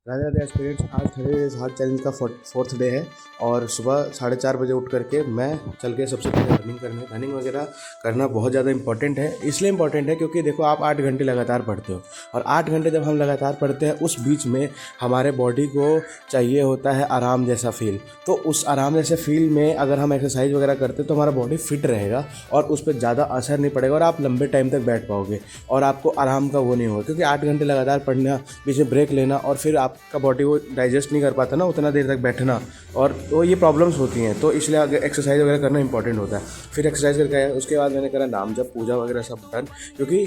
Radhe Radhe aspirants. आज 30 days hard challenge का fourth day है और सुबह 4:30 बजे उठ करके मैं चल के सबसे पहले रनिंग वगैरह करना बहुत ज़्यादा इंपॉर्टेंट है। इसलिए इंपॉर्टेंट है क्योंकि देखो, आप 8 घंटे लगातार पढ़ते हो और 8 घंटे जब हम लगातार पढ़ते हैं उस बीच में हमारे बॉडी को चाहिए होता है आराम जैसा फील। तो उस आराम जैसे फील में अगर हम एक्सरसाइज वगैरह करते हैं तो हमारा बॉडी फिट रहेगा और उस पर ज़्यादा असर नहीं पड़ेगा और आप लंबे टाइम तक बैठ पाओगे और आपको आराम का वो नहीं होगा। क्योंकि 8 घंटे लगातार पढ़ना, बीच में ब्रेक लेना और फिर आपका बॉडी वो डाइजेस्ट नहीं कर पाता ना उतना देर तक बैठना, और तो ये प्रॉब्लम्स होती हैं। तो इसलिए अगर एक्सरसाइज वगैरह करना इंपॉर्टेंट होता है। फिर एक्सरसाइज करके आया, उसके बाद मैंने करा नाम जप, पूजा वगैरह सब डन। क्योंकि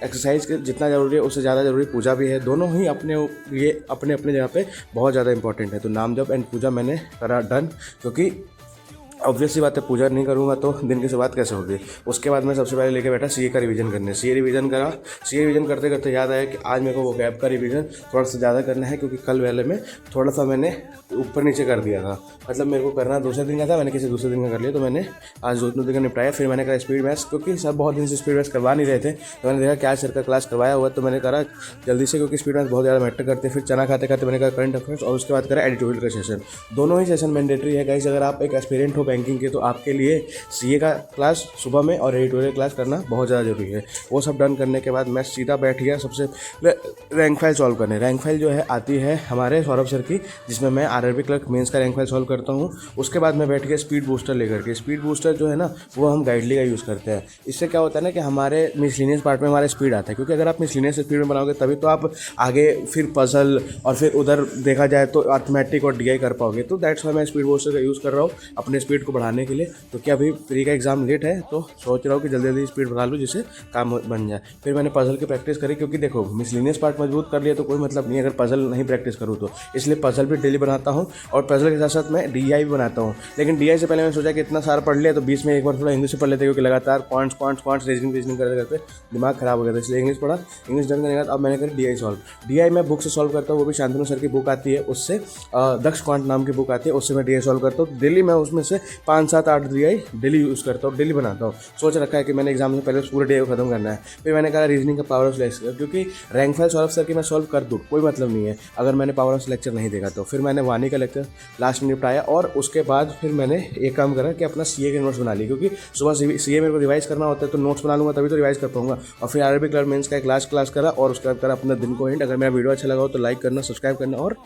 एक्सरसाइज जितना ज़रूरी है उससे ज़्यादा ज़रूरी पूजा भी है। दोनों ही अपने लिए अपने अपने जगह पे बहुत ज़्यादा इंपॉर्टेंट है। तो नाम जप एंड पूजा मैंने करा डन, क्योंकि ऑब्वियसली बात है, पूजा नहीं करूँगा तो दिन की शुरुआत कैसे होगी। उसके बाद मैं सबसे पहले लेके बैठा सीए का रिवीजन करने। सीए रिवीजन करा। सीए रिवीजन करते करते याद आया कि आज मेरे को वो गैप का रिवीजन थोड़ा सा ज़्यादा करना है, क्योंकि कल वाले में थोड़ा सा मैंने ऊपर नीचे कर दिया था। मतलब मेरे को करना दूसरे दिन का था, मैंने किसी दूसरे दिन का कर लिया। तो मैंने आज दो दिन का निपटाया। फिर मैंने करा स्पीड मैथ्स, क्योंकि सब बहुत दिन से स्पीड मैथ्स करवा नहीं रहे थे। तो मैंने देखा क्या सर का क्लास करवाया हुआ, तो मैंने करा जल्दी से, क्योंकि स्पीड मैथ्स बहुत ज़्यादा मैटर करते हैं। फिर चना खाते खाते मैंने कहा करंट अफेयर्स, और उसके बाद करा एडिटोरियल का सेशन। दोनों ही सेशन मैंडेटरी है गाइस। अगर आप एक एस्पिरेंट हो बैंकिंग के तो आपके लिए सीए का क्लास सुबह में और एडिटोरियल क्लास करना बहुत ज़्यादा जरूरी है। वो सब डन करने के बाद मैं सीधा बैठ गया सबसे रैंक फाइल सॉल्व करने। रैंक फाइल जो है आती है हमारे सौरभ सर की, जिसमें मैं आरआरबी क्लर्क मेंस का रैंक फाइल सॉल्व करता हूँ। उसके बाद मैं बैठ गया स्पीड बूस्टर लेकर के। स्पीड बूस्टर जो है ना, वो हम गाइडली का यूज़ करते हैं। इससे क्या होता है ना कि हमारे मिसलिनियस पार्ट में हमारा स्पीड आता है। क्योंकि अगर आप मिसलिनियस स्पीड में बनाओगे तभी तो आप आगे फिर पजल और फिर उधर देखा जाए तो अर्थमेटिक और डीआई कर पाओगे। तो दैट्स वाई मैं स्पीड बूस्टर का यूज़ कर रहा हूँ अपने स्पीड को बढ़ाने के लिए। तो क्या अभी प्री का एग्ज़ाम लेट है तो सोच रहा हूँ कि जल्दी जल्दी स्पीड बढ़ा लूँ जिससे काम बन जाए। फिर मैंने पजल की प्रैक्टिस करी, क्योंकि देखो मिसलिनियस पार्ट मजबूत कर लिया तो कोई मतलब नहीं अगर पजल नहीं प्रैक्टिस करूँ तो। इसलिए पजल भी डेली बनाता हूँ और पजल के साथ साथ मैं डीआई भी बनाता हूँ। लेकिन डीआई से पहले मैंने सोचा कि इतना सारा पढ़ लिया तो बीच में एक बार थोड़ा इंग्लिश से पढ़ लेते, क्योंकि लगातार पॉइंट्स रीजनिंग करते करते दिमाग खराब हो गया था। इसलिए इंग्लिश पढ़ा। इंग्लिश डन करने के बाद अब मैंने करी डीआई सॉल्व। डीआई मैं बुक से सॉल्व करता हूँ, वो भी शांतनु सर की बुक आती है उससे, दक्ष क्वांट नाम की बुक आती है, उससे मैं डीआई सॉल्व करता हूँ डेली। मैं उसमें से 5 7 8 डीआई डेली यूज़ करता हूँ, डेली बनाता हूँ। सोच रखा है कि मैंने एग्जाम से पहले पूरे डे को खत्म करना है। फिर मैंने कहा रीजनिंग का पावर ऑफ लेक्चर, क्योंकि रैंक फाइल सॉल्व सर की मैं सॉल्व कर दूँ कोई मतलब नहीं है अगर मैंने पावर ऑफ लेक्चर नहीं देखा तो। फिर मैंने वानी का लेक्चर लास्ट में निपटाया और उसके बाद फिर मैंने एक काम करा कि अपना सीए के नोट्स बना लिए। क्योंकि सुबह सीए मेरे को रिवाइज करना होता है तो नोट्स बना लूँगा तभी तो रिवाइज कर पाऊंगा। और फिर आरआरबी क्लर्क मेंस का एक क्लास करा और उसके बाद करा अपना दिन को एंड। अगर मेरा वीडियो अच्छा लगा हो तो लाइक करना, सब्सक्राइब करना और